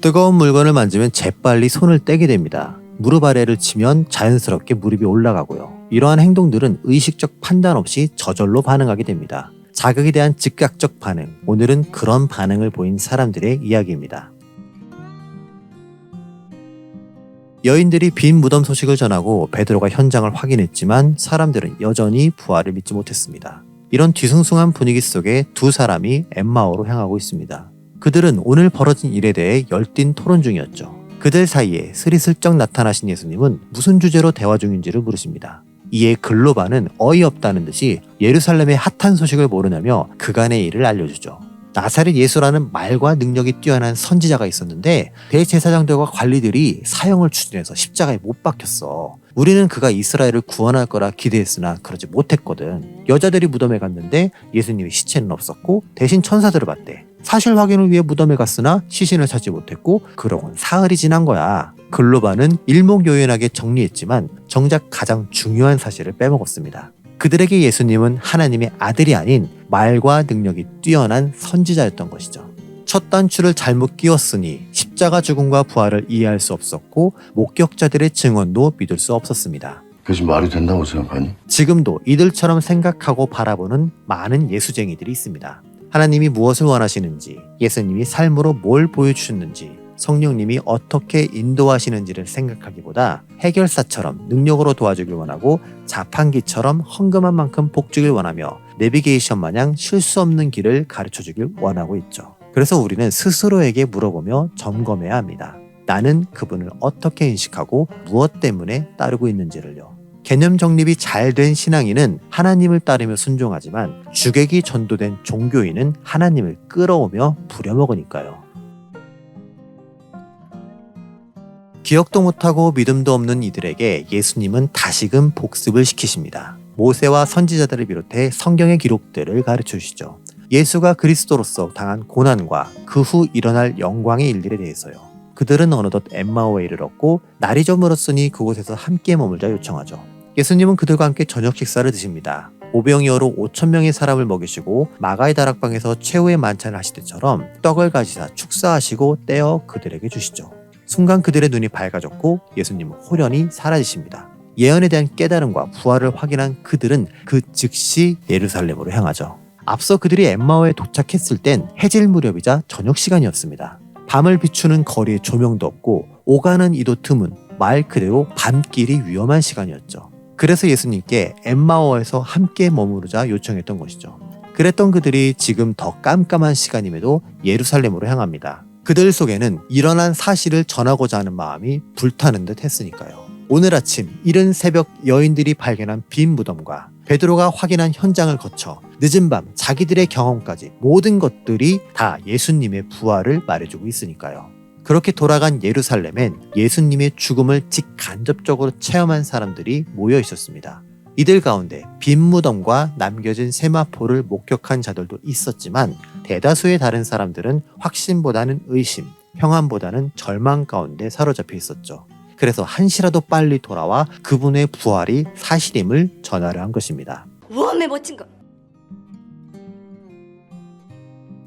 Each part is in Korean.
뜨거운 물건을 만지면 재빨리 손을 떼게 됩니다. 무릎 아래를 치면 자연스럽게 무릎이 올라가고요. 이러한 행동들은 의식적 판단 없이 저절로 반응하게 됩니다. 자극에 대한 즉각적 반응, 오늘은 그런 반응을 보인 사람들의 이야기입니다. 여인들이 빈 무덤 소식을 전하고 베드로가 현장을 확인했지만 사람들은 여전히 부활을 믿지 못했습니다. 이런 뒤숭숭한 분위기 속에 두 사람이 엠마오로 향하고 있습니다. 그들은 오늘 벌어진 일에 대해 열띤 토론 중이었죠. 그들 사이에 스리슬쩍 나타나신 예수님은 무슨 주제로 대화 중인지를 물으십니다. 이에 글로바는 어이없다는 듯이 예루살렘의 핫한 소식을 모르냐며 그간의 일을 알려주죠. 나사렛 예수라는 말과 능력이 뛰어난 선지자가 있었는데 대제사장들과 관리들이 사형을 추진해서 십자가에 못 박혔어. 우리는 그가 이스라엘을 구원할 거라 기대했으나 그러지 못했거든. 여자들이 무덤에 갔는데 예수님의 시체는 없었고 대신 천사들을 봤대. 사실 확인을 위해 무덤에 갔으나 시신을 찾지 못했고 그러곤 사흘이 지난 거야. 글로바는 일목요연하게 정리했지만 정작 가장 중요한 사실을 빼먹었습니다. 그들에게 예수님은 하나님의 아들이 아닌 말과 능력이 뛰어난 선지자였던 것이죠. 첫 단추를 잘못 끼웠으니 십자가 죽음과 부활을 이해할 수 없었고 목격자들의 증언도 믿을 수 없었습니다. 그것이 말이 된다고 생각하니? 지금도 이들처럼 생각하고 바라보는 많은 예수쟁이들이 있습니다. 하나님이 무엇을 원하시는지, 예수님이 삶으로 뭘 보여주셨는지, 성령님이 어떻게 인도하시는지를 생각하기보다 해결사처럼 능력으로 도와주길 원하고 자판기처럼 헝금한 만큼 복주길 원하며 내비게이션 마냥 실수 없는 길을 가르쳐주길 원하고 있죠. 그래서 우리는 스스로에게 물어보며 점검해야 합니다. 나는 그분을 어떻게 인식하고 무엇 때문에 따르고 있는지를요. 개념 정립이 잘 된 신앙인은 하나님을 따르며 순종하지만 주객이 전도된 종교인은 하나님을 끌어오며 부려먹으니까요. 기억도 못하고 믿음도 없는 이들에게 예수님은 다시금 복습을 시키십니다. 모세와 선지자들을 비롯해 성경의 기록들을 가르쳐 주시죠. 예수가 그리스도로서 당한 고난과 그 후 일어날 영광의 일들에 대해서요. 그들은 어느덧 엠마오에 이르렀고 날이 저물었으니 그곳에서 함께 머물자 요청하죠. 예수님은 그들과 함께 저녁 식사를 드십니다. 오병이어로 5,000명의 사람을 먹이시고 마가의 다락방에서 최후의 만찬을 하실 때처럼 떡을 가지사 축사하시고 떼어 그들에게 주시죠. 순간 그들의 눈이 밝아졌고 예수님은 호련히 사라지십니다. 예언에 대한 깨달음과 부활을 확인한 그들은 그 즉시 예루살렘으로 향하죠. 앞서 그들이 엠마오에 도착했을 땐 해질 무렵이자 저녁 시간이었습니다. 밤을 비추는 거리에 조명도 없고 오가는 이도 드문 말 그대로 밤길이 위험한 시간이었죠. 그래서 예수님께 엠마오에서 함께 머무르자 요청했던 것이죠. 그랬던 그들이 지금 더 깜깜한 시간임에도 예루살렘으로 향합니다. 그들 속에는 일어난 사실을 전하고자 하는 마음이 불타는 듯 했으니까요. 오늘 아침 이른 새벽 여인들이 발견한 빈 무덤과 베드로가 확인한 현장을 거쳐 늦은 밤 자기들의 경험까지 모든 것들이 다 예수님의 부활을 말해주고 있으니까요. 그렇게 돌아간 예루살렘엔 예수님의 죽음을 직간접적으로 체험한 사람들이 모여 있었습니다. 이들 가운데 빈 무덤과 남겨진 세마포를 목격한 자들도 있었지만 대다수의 다른 사람들은 확신보다는 의심, 평안보다는 절망 가운데 사로잡혀 있었죠. 그래서 한시라도 빨리 돌아와 그분의 부활이 사실임을 전하려 한 것입니다. 우엄의 멋진 것.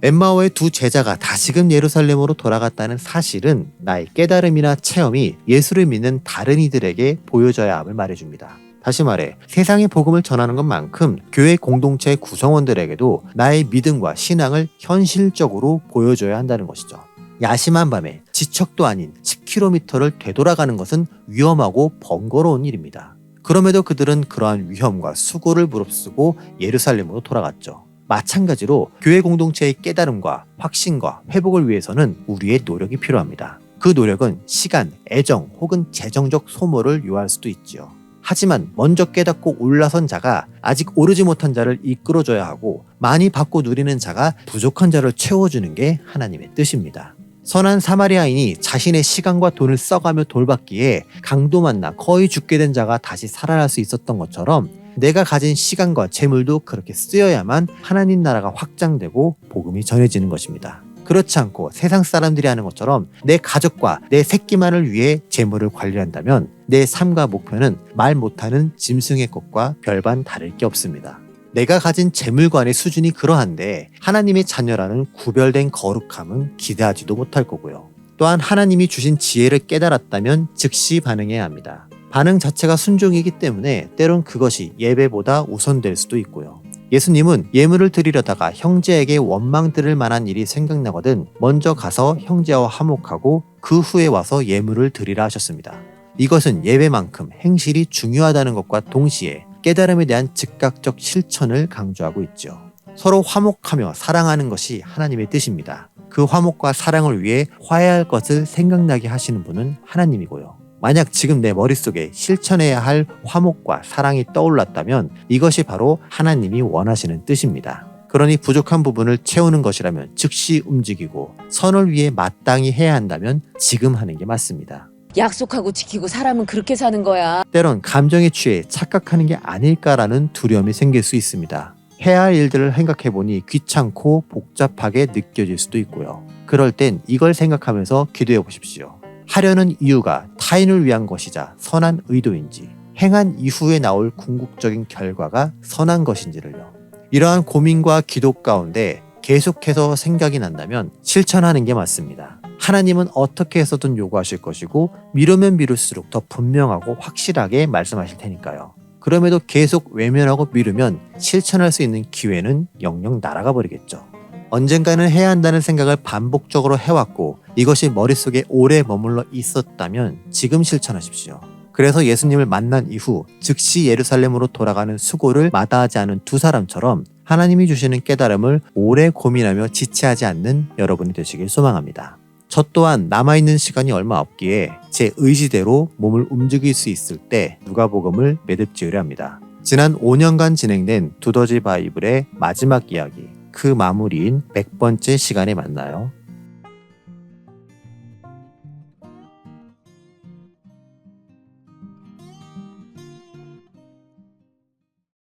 엠마오의 두 제자가 다시금 예루살렘으로 돌아갔다는 사실은 나의 깨달음이나 체험이 예수를 믿는 다른 이들에게 보여져야 함을 말해줍니다. 다시 말해 세상의 복음을 전하는 것만큼 교회 공동체 구성원들에게도 나의 믿음과 신앙을 현실적으로 보여줘야 한다는 것이죠. 야심한 밤에 지척도 아닌 10km를 되돌아가는 것은 위험하고 번거로운 일입니다. 그럼에도 그들은 그러한 위험과 수고를 무릅쓰고 예루살렘으로 돌아갔죠. 마찬가지로 교회 공동체의 깨달음과 확신과 회복을 위해서는 우리의 노력이 필요합니다. 그 노력은 시간, 애정 혹은 재정적 소모를 요할 수도 있지요. 하지만 먼저 깨닫고 올라선 자가 아직 오르지 못한 자를 이끌어줘야 하고 많이 받고 누리는 자가 부족한 자를 채워주는 게 하나님의 뜻입니다. 선한 사마리아인이 자신의 시간과 돈을 써가며 돌봤기에 강도 만나 거의 죽게 된 자가 다시 살아날 수 있었던 것처럼 내가 가진 시간과 재물도 그렇게 쓰여야만 하나님 나라가 확장되고 복음이 전해지는 것입니다. 그렇지 않고 세상 사람들이 하는 것처럼 내 가족과 내 새끼만을 위해 재물을 관리한다면 내 삶과 목표는 말 못하는 짐승의 것과 별반 다를 게 없습니다. 내가 가진 재물관의 수준이 그러한데 하나님의 자녀라는 구별된 거룩함은 기대하지도 못할 거고요. 또한 하나님이 주신 지혜를 깨달았다면 즉시 반응해야 합니다. 반응 자체가 순종이기 때문에 때론 그것이 예배보다 우선될 수도 있고요. 예수님은 예물을 드리려다가 형제에게 원망 들을 만한 일이 생각나거든 먼저 가서 형제와 화목하고 그 후에 와서 예물을 드리라 하셨습니다. 이것은 예배만큼 행실이 중요하다는 것과 동시에 깨달음에 대한 즉각적 실천을 강조하고 있죠. 서로 화목하며 사랑하는 것이 하나님의 뜻입니다. 그 화목과 사랑을 위해 화해할 것을 생각나게 하시는 분은 하나님이고요. 만약 지금 내 머릿속에 실천해야 할 화목과 사랑이 떠올랐다면 이것이 바로 하나님이 원하시는 뜻입니다. 그러니 부족한 부분을 채우는 것이라면 즉시 움직이고 선을 위해 마땅히 해야 한다면 지금 하는 게 맞습니다. 약속하고 지키고 사람은 그렇게 사는 거야. 때론 감정에 취해 착각하는 게 아닐까라는 두려움이 생길 수 있습니다. 해야 할 일들을 생각해보니 귀찮고 복잡하게 느껴질 수도 있고요. 그럴 땐 이걸 생각하면서 기도해 보십시오. 하려는 이유가 타인을 위한 것이자 선한 의도인지, 행한 이후에 나올 궁극적인 결과가 선한 것인지를요. 이러한 고민과 기도 가운데 계속해서 생각이 난다면 실천하는 게 맞습니다. 하나님은 어떻게 해서든 요구하실 것이고 미루면 미룰수록 더 분명하고 확실하게 말씀하실 테니까요. 그럼에도 계속 외면하고 미루면 실천할 수 있는 기회는 영영 날아가 버리겠죠. 언젠가는 해야 한다는 생각을 반복적으로 해왔고 이것이 머릿속에 오래 머물러 있었다면 지금 실천하십시오. 그래서 예수님을 만난 이후 즉시 예루살렘으로 돌아가는 수고를 마다하지 않은 두 사람처럼 하나님이 주시는 깨달음을 오래 고민하며 지체하지 않는 여러분이 되시길 소망합니다. 저 또한 남아있는 시간이 얼마 없기에 제 의지대로 몸을 움직일 수 있을 때 누가복음을 매듭지으려 합니다. 지난 5년간 진행된 두더지 바이블의 마지막 이야기, 그 마무리인 100번째 시간에 만나요.